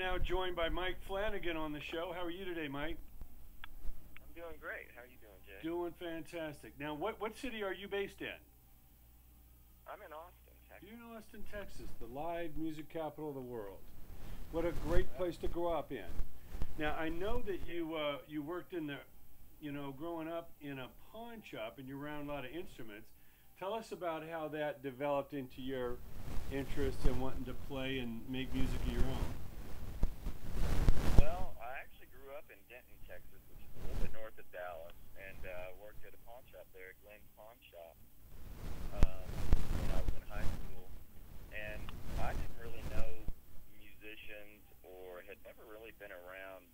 now joined by Mike Flanagan on the show. How are you today, Mike? I'm doing great. How are you doing, Jay? Doing fantastic. Now, what city are you based in? I'm in Austin, Texas. You're in Austin, Texas, the live music capital of the world. What a great place to grow up in. Now, I know that you worked in the, growing up in a pawn shop and you're around a lot of instruments. Tell us about how that developed into your interest in wanting to play and make music of your own. Well, I actually grew up in Denton, Texas, which is a little bit north of Dallas, and worked at a pawn shop there, Glenn's Pawn Shop, when I was in high school. And I didn't really know musicians or had never really been around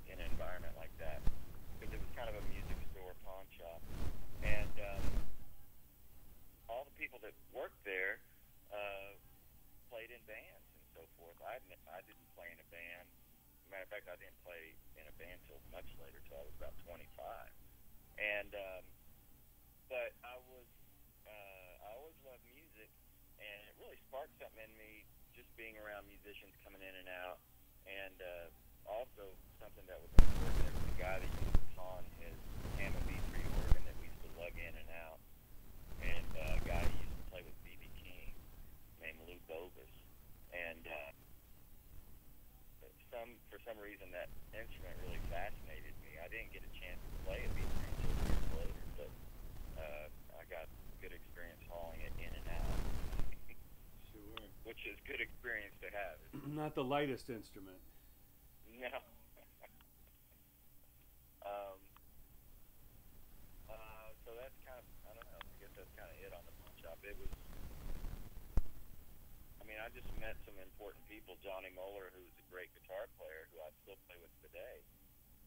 an environment like that because it was kind of a music store pawn shop. And all the people that worked there played in bands and so forth. I didn't play in a band. As a matter of fact, I didn't play in a band till much later, till I was about 25. And but I always loved music, and it really sparked something in me just being around musicians coming in and out, and also something that was important. There was a guy that used to pawn his Hammond B3 organ that we used to lug in and out, and a guy who used to play with B.B. King named Lou Bovis, and for some reason that instrument really fascinated me. I didn't get a chance to play it B3 until years later, but I got good experience hauling it in and out. Sure. Which is good experience to have. Not the lightest instrument. No. So that's kind of, I don't know, I guess that's kind of it on the pawn shop. It was, I just met some important people. Johnny Moeller, who's a great guitar player, who I still play with today.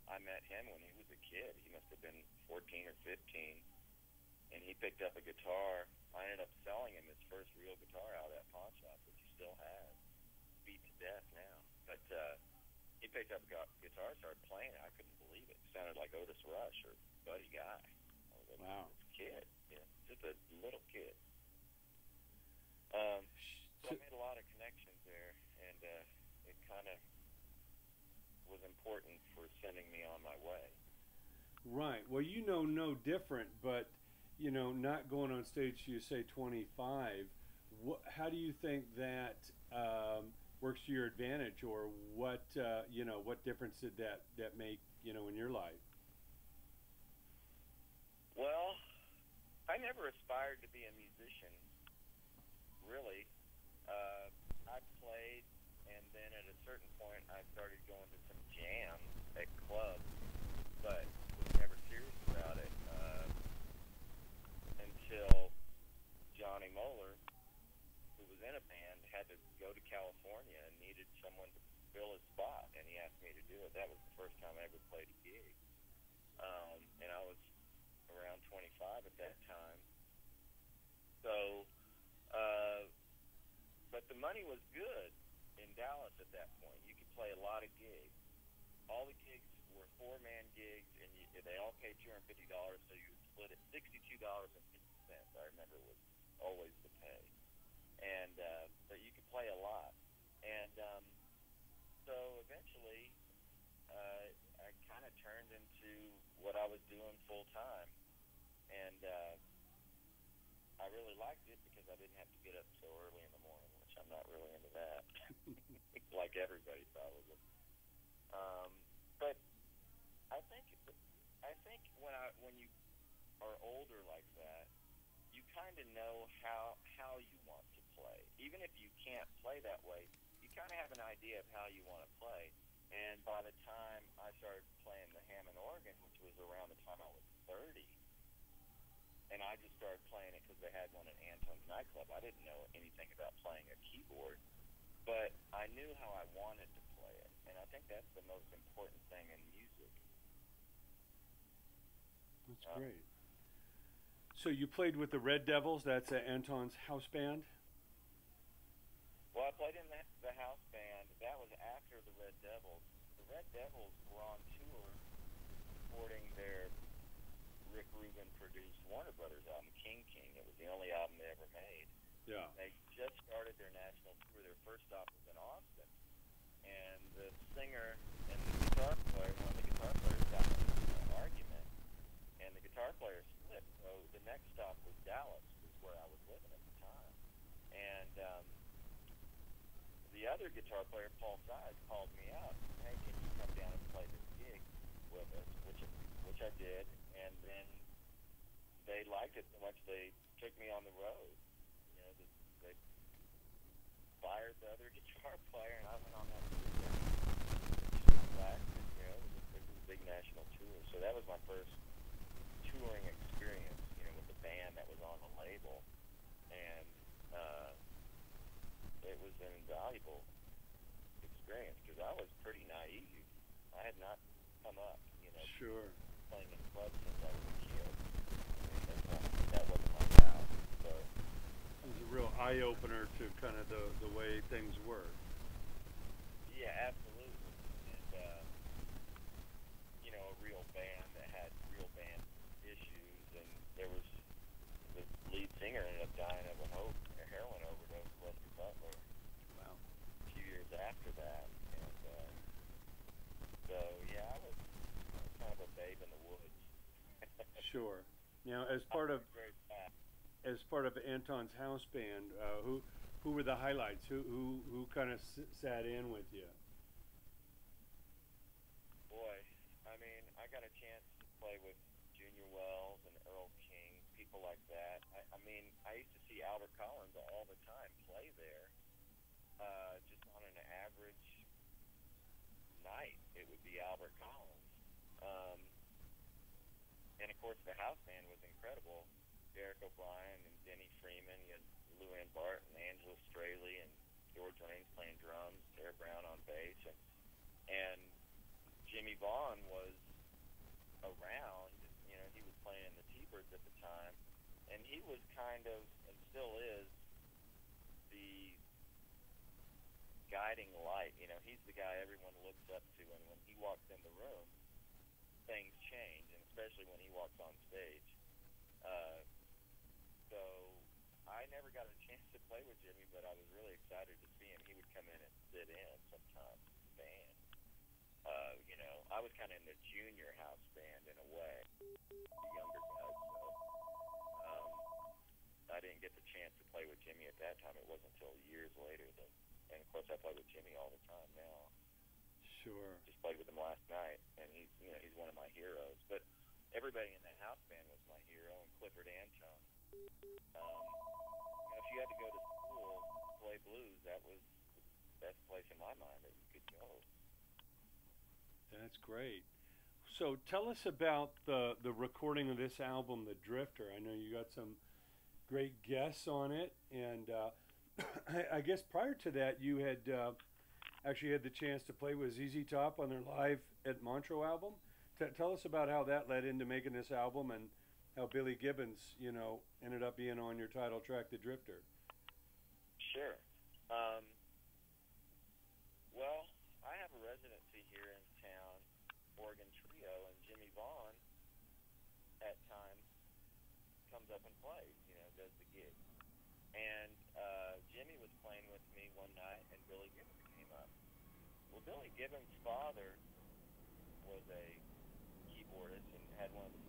I met him when he was a kid. He must have been 14 or 15. And he picked up a guitar. I ended up selling him his first real guitar out of that pawn shop, which he still has. Beat to death now. But he picked up a guitar, started playing it. I couldn't believe it. It sounded like Otis Rush or Buddy Guy. Wow. Kid, just a little kid. So I made a lot of connections there, and it kind of was important for sending me on my way. Right. Well, no different, but not going on stage. You say 25. How do you think that works to your advantage, or what difference did that make in your life? Well, I never aspired to be a musician, really. I played, and then at a certain point I started going to some jams at clubs, but was never serious about it until Johnny Moeller, who was in a band, had to go to California and needed someone to fill his spot, and he asked me to do it. That was the first time I ever played a gig, and I was around 25 at that time. So, but the money was good in Dallas at that point. You could play a lot of gigs. All the gigs were four-man gigs, and they all paid $250, so you would split it $62.50. I remember was always the pay. And but you could play a lot. And so eventually I kind of turned into what I was doing full-time. And I really liked it because I didn't have to get up so early in the morning, which I'm not really into that, like everybody probably. But I think when you are older like that, you kind of know how you want to play. Even if you can't play that way, you kind of have an idea of how you want to play. And by the time I started playing the Hammond organ, which was around the time I was 30, and I just started playing it because they had one at Anton's nightclub. I didn't know anything about playing a keyboard, but I knew how I wanted to play it, and I think that's the most important thing in music. That's great. So you played with the Red Devils. That's Anton's house band? Well, I played in the house band. That was after the Red Devils. The Red Devils were on tour supporting their Rick Rubin produced Warner Brothers album, King King. It was the only album they ever made. Yeah. They just started their national tour. Their first stop was in Austin. and the singer and the guitar player, one of the guitar players got into an argument, and the guitar player split. So the next stop was Dallas, was where I was living at the time. And the other guitar player, Paul Sides, called me up. Hey, can you come down and play this gig with us? Which I did. And then they liked it so much they took me on the road. You know, they fired the other guitar player, and I went on that tour. You know, it was a big national tour. So that was my first touring experience, you know, with the band that was on the label. And it was an invaluable experience because I was pretty naive. I had not come up, you know, Sure. playing in clubs since I was a kid. I mean, that wasn't my route. So It was a real eye-opener to kind of the way things were. yeah, absolutely. And you know, a real band that had real band issues, and there was the lead singer ended up dying of a heroin overdose, Lester Butler. Wow. A few years after that, and so yeah, I was kind of a babe in the woods. Sure. Now, as part of Very fast. Anton's house band, who were the highlights? Who kind of sat in with you? Boy, I mean, I got a chance to play with Junior Wells and Earl King, people like that. I mean, I used to see Albert Collins all the time play there. Just on an average night, it would be Albert Collins. And of course, the house band was incredible. Derek O'Brien and Denny Freeman, you had Lou Ann Barton, Angela Straley, and George Raines playing drums, Sarah Brown on bass, and Jimmy Vaughn was around. You know, he was playing in the T-Birds at the time, and he was kind of, and still is, the guiding light. You know, he's the guy everyone looks up to, and when he walks in the room, things change, and especially when he walks on stage. So I never got a chance to play with Jimmy, but I was really excited to see him. He would come in and sit in sometimes in the band. You know, I was kind of in the junior house band in a way, the younger guys. So I didn't get the chance to play with Jimmy at that time. It wasn't until years later that, and of course I play with Jimmy all the time now. Sure. Just played with him last night, and he's, you know, he's one of my heroes. But everybody in that house band was my hero, and Clifford Anton. You know, if you had to go to school to play blues, that was the best place in my mind that you could go. That's great. So tell us about the recording of this album, The Drifter. I know you got some great guests on it, and I guess prior to that you had actually had the chance to play with ZZ Top on their Live at Montreux album. Tell us about how that led into making this album, and how Billy Gibbons, you know, ended up being on your title track, The Drifter. Sure. Well, I have a residency here in town, Oregon Trio, and Jimmy Vaughn at times comes up and plays, you know, does the gig. And Jimmy was playing with me one night, and Billy Gibbons came up. Well, Billy Gibbons' father was a keyboardist and had one of the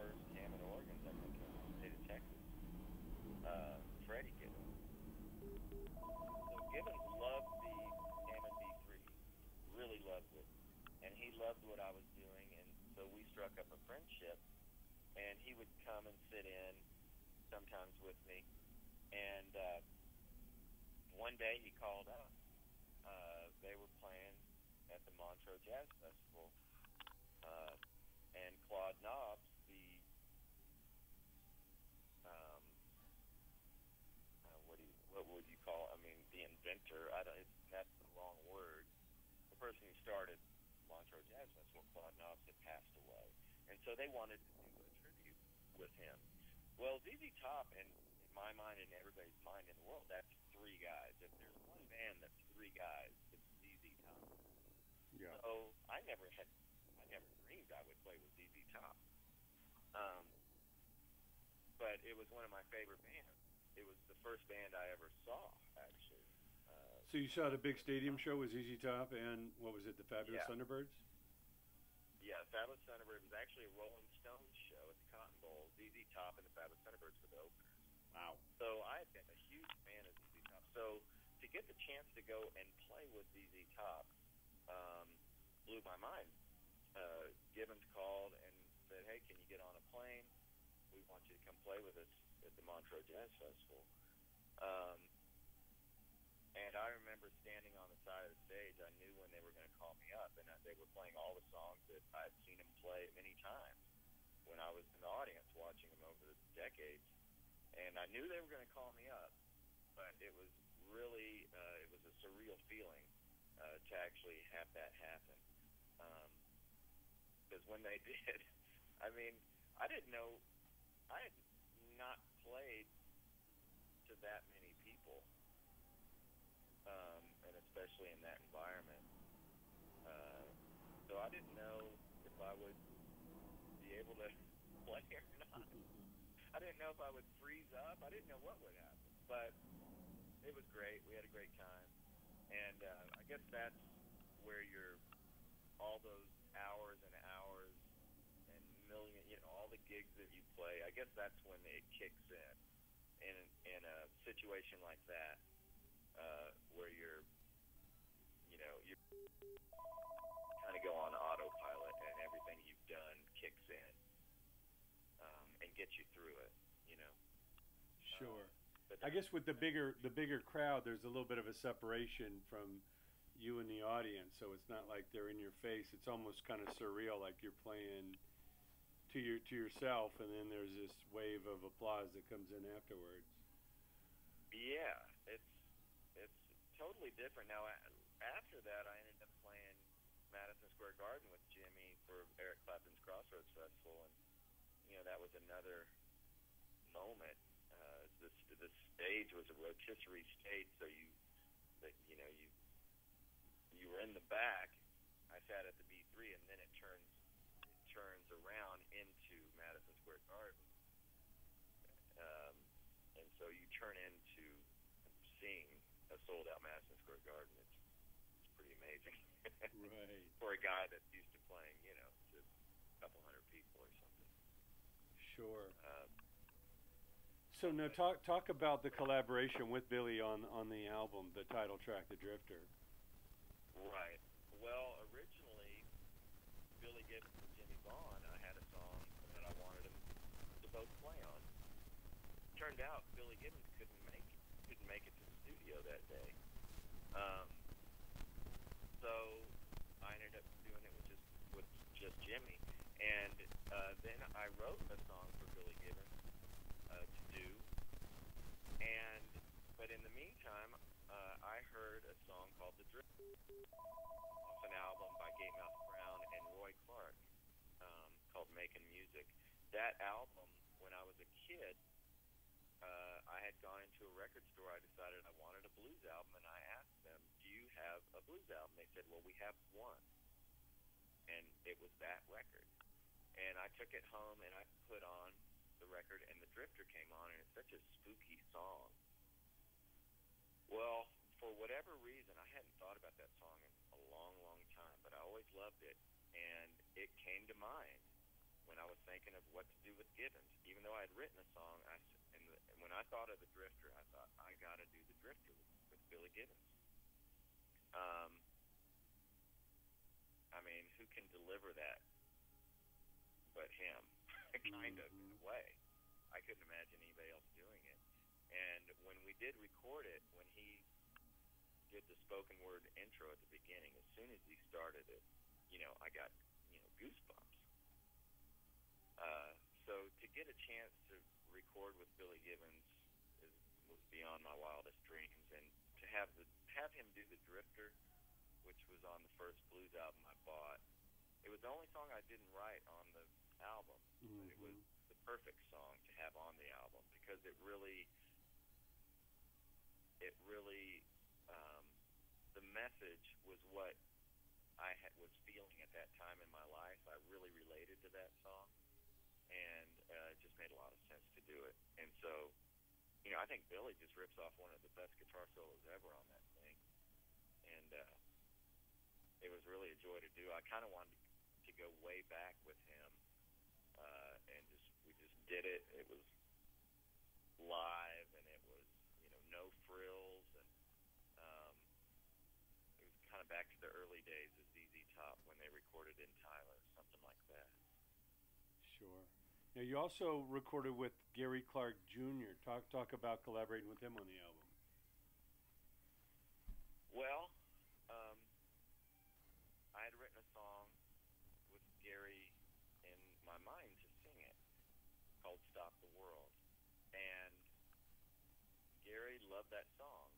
first Hammond organs, I think, in the state of Texas, Freddie Gibbons. So Gibbons loved the Hammond B3, really loved it, and he loved what I was doing, and so we struck up a friendship, and he would come and sit in sometimes with me, and one day he called up. They were playing at the Montreux Jazz Festival, and Claude Knobs, what would you call? I mean, the inventor. That's the wrong word. The person who started Montreux Jazz Festival, Claude Knobs, had passed away, and so they wanted to do a tribute with him. Well, ZZ Top, in my mind and everybody's mind in the world, that's three guys. If there's one band that's three guys, it's ZZ Top. Yeah. So I never dreamed I would play with ZZ Top. But it was one of my favorite bands. It was the first band I ever saw, actually. So you saw the big stadium show with ZZ Top and what was it, the Fabulous Yeah. Thunderbirds? Yeah, Fabulous Thunderbirds was actually a Rolling Stones show at the Cotton Bowl. ZZ Top and the Fabulous Thunderbirds were the openers. Wow. So I had been a huge fan of ZZ Top. So to get the chance to go and play with ZZ Top blew my mind. Gibbons called and said, "Hey, can you get on a plane? We want you to come play with us at the Montreux Jazz Festival." And I remember standing on the side of the stage. I knew when they were going to call me up, and they were playing all the songs that I'd seen them play many times when I was in the audience watching them over the decades. And I knew they were going to call me up, but it was really it was a surreal feeling to actually have that happen. Because when they did, I mean, I didn't know, I had not played to that many people. And especially in that environment. So I didn't know if I would be able to play or not. I didn't know if I would freeze up. I didn't know what would happen. But it was great. We had a great time. And I guess that's where all those hours and hours and all the gigs that you play, I guess that's when it kicks in. In a situation like that, where you're kind of go on autopilot and everything you've done kicks in and gets you through it, Sure. I guess with the bigger crowd, there's a little bit of a separation from you and the audience, so it's not like they're in your face. It's almost kind of surreal, like you're playing to yourself, and then there's this wave of applause that comes in afterwards. Yeah, it's totally different. Now, after that, I ended up playing Madison Square Garden with Jimmy for Eric Clapton's Crossroads Festival, and that was another moment. The stage was a rotisserie stage, so you were in the back. I sat at the B3, and then it turns around into Madison Square Garden, and so you turn into seeing a sold-out Madison Square Garden. It's pretty amazing. Right. For a guy that's used to playing, to a couple hundred people or something. Sure. So now talk about the collaboration with Billy on the album, the title track, The Drifter. Right. Well, originally, Billy Gibbons and Jimmy Vaughn, I had a song that I wanted them to both play on. Turned out Billy Gibbons couldn't make it to the studio that day. So I ended up doing it with just Jimmy, and then I wrote a song for Billy Gibbons to do, but in the meantime, I heard a song called The Drifter off an album by Gatemouth Brown and Roy Clark called Making Music. That album, when I was a kid, I had gone into a record store. I decided I wanted a blues album, and I asked them, "Do you have a blues album?" They said, "Well, we have one," and it was that record. And I took it home, and I put on the record, and The Drifter came on, and it's such a spooky song. Well, for whatever reason, I hadn't thought about that song in a long, long time, but I always loved it, and it came to mind when I was thinking of what to do with Gibbons. Even though I had written a song, and when I thought of The Drifter, I thought, I got to do The Drifter with Billy Gibbons. I mean, who can deliver that but him? Kind of, in a way. I couldn't imagine anybody else doing it. And when we did record it, when he did the spoken word intro at the beginning, as soon as he started it, I got, goosebumps. So to get a chance to record with Billy Gibbons was beyond my wildest dreams, and to have him do The Drifter, which was on the first blues album I bought. It was the only song I didn't write on the album, but it was the perfect song to have on the album because it really, the message was what I was feeling at that time in my life. I really related to that song, and it just made a lot of sense to do it. And so, I think Billy just rips off one of the best guitar solos ever on that thing. really a joy to do. I kind of wanted to go way back with him, and we just did it. It was live, and it was, no frills, and it was kind of back to the early days of ZZ Top when they recorded in Tyler, something like that. Sure. Now you also recorded with Gary Clark Jr. Talk about collaborating with him on the album. Well, I had written a song with Gary in my mind to sing it, called "Stop the World," and Gary loved that song.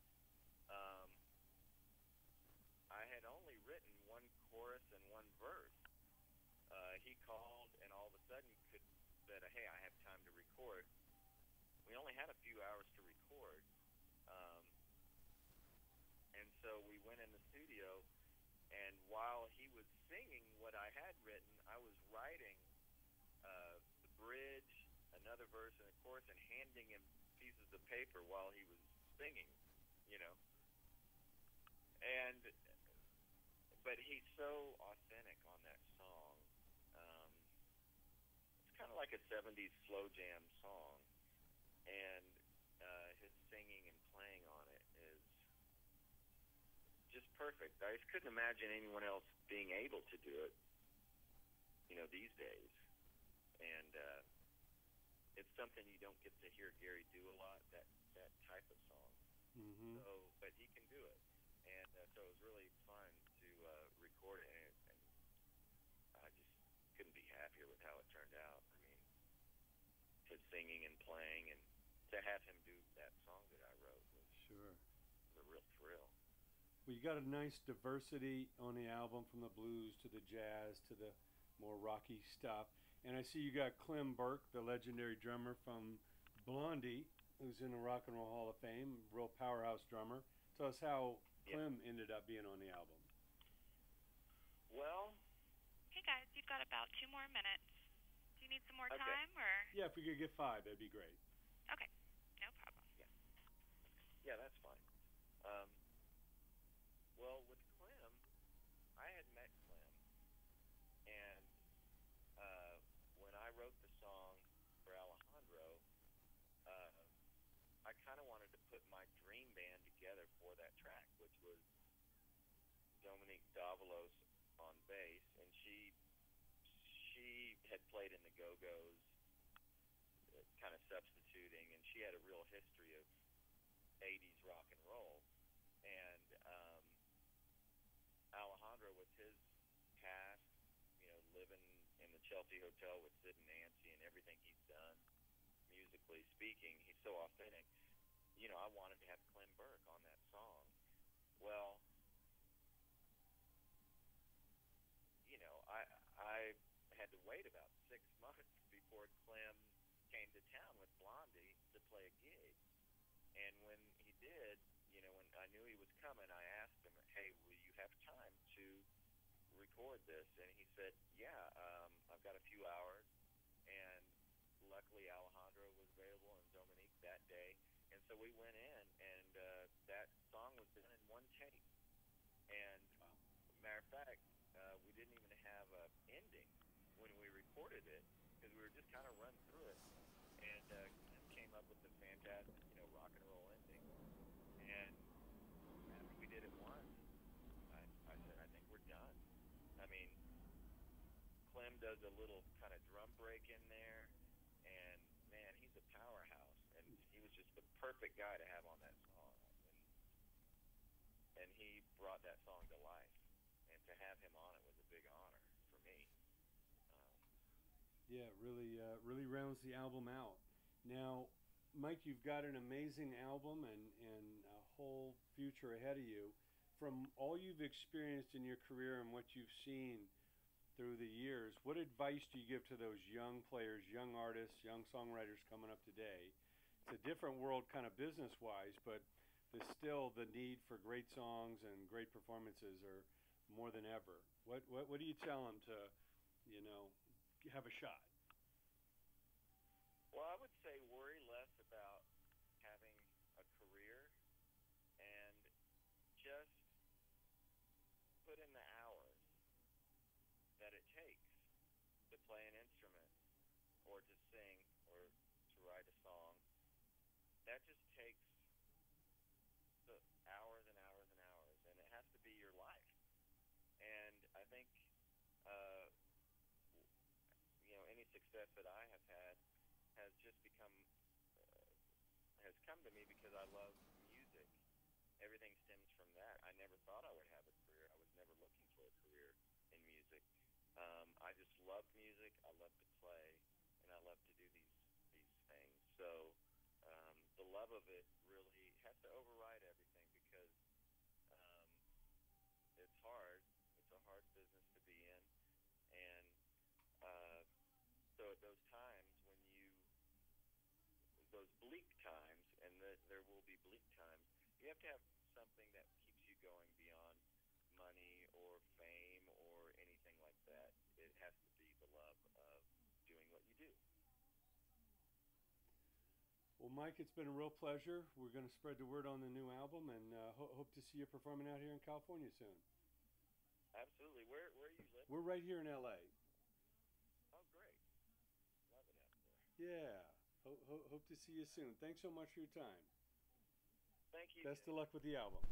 I had only written one chorus and one verse. He called and all of a sudden said, "Hey, I have time to record." We only had a few hours to record, and so we went in the studio. And while he was singing what I had written, I was writing the bridge, another verse, and a chorus, and handing him pieces of paper while he was singing, But he's so authentic on that song. It's kind of like a 70s slow jam song, and his singing and playing on it is just perfect. I just couldn't imagine anyone else being able to do it, these days. And it's something you don't get to hear Gary do a lot, that type of song. Mm-hmm. But he can do it. And so it was really fun to record it, and I just couldn't be happier with how it turned out. I mean, his singing and playing, and to have him do that song that I wrote was a real thrill. Well, you got a nice diversity on the album, from the blues to the jazz to the more rocky stuff. And I see you got Clem Burke, the legendary drummer from Blondie, who's in the Rock and Roll Hall of Fame, real powerhouse drummer. Tell us how Clem ended up being on the album. Well, hey guys, you've got about 2 more minutes. Do you need some more time, or? Yeah, if we could get 5, that'd be great. Okay, no problem. Yeah, that's fine. Well, with Clem, I had met Clem, and when I wrote the song for Alejandro, I kind of wanted to put my dream band together for that track, which was Dominique Davalos on bass, and she had played in the Go-Go's, kind of substituting, and she had a real history of 80s rock and roll. And Alejandro, with his past, living in the Chelsea Hotel with Sid and Nancy and everything he's done, musically speaking, he's so authentic. I wanted to have Clem Burke on that song. Well, I had to wait about 6 months before Clem came to town with Blondie to play a gig. And when he did, when I knew he was coming, I asked him, "Hey, will you have time to record this?" And he said, "Yeah, I've got a few hours." And luckily Alejandro was available and Dominique that day. And so we went in, and that song was done in one take. And matter of fact, we didn't even have an ending when we recorded it, because we were just kind of run through it, and came up with the fantastic, rock and roll ending. And after we did it once, I said, "I think we're done." I mean, Clem does a little kind of drum break in there, and man, he's a powerhouse, and he was just the perfect guy to have on that song. And he brought that song to life, and to have him on it was a big honor for me. Yeah, really rounds the album out. Now, Mike, you've got an amazing album and a whole future ahead of you. From all you've experienced in your career and what you've seen through the years, what advice do you give to those young players, young artists, young songwriters coming up today? It's a different world kind of business-wise, but there's still the need for great songs and great performances are more than ever. What do you tell them to, have a shot? Well, I would say worry less about having a career and just put in the hours. play an instrument or to sing or to write a song, that just takes the hours and hours and hours, and it has to be your life. And I think, any success that I have had has just has come to me because I love music. Everything stems from that. I never thought I would have a career. I was never looking for a career in music. I just love music. I love to play, and I love to do these things. So the love of it really has to override everything because it's hard. It's a hard business to be in, and so at those times when those bleak times, and there will be bleak times, you have to have something that keeps you going beyond money or fame or anything like that. It has to be the love of doing what you do. Well, Mike, it's been a real pleasure. We're going to spread the word on the new album, and hope to see you performing out here in California soon. Absolutely. Where you live? We're right here in L.A. Oh, great. Love it out there. Yeah. Hope to see you soon. Thanks so much for your time. Thank you. Best of luck with the album.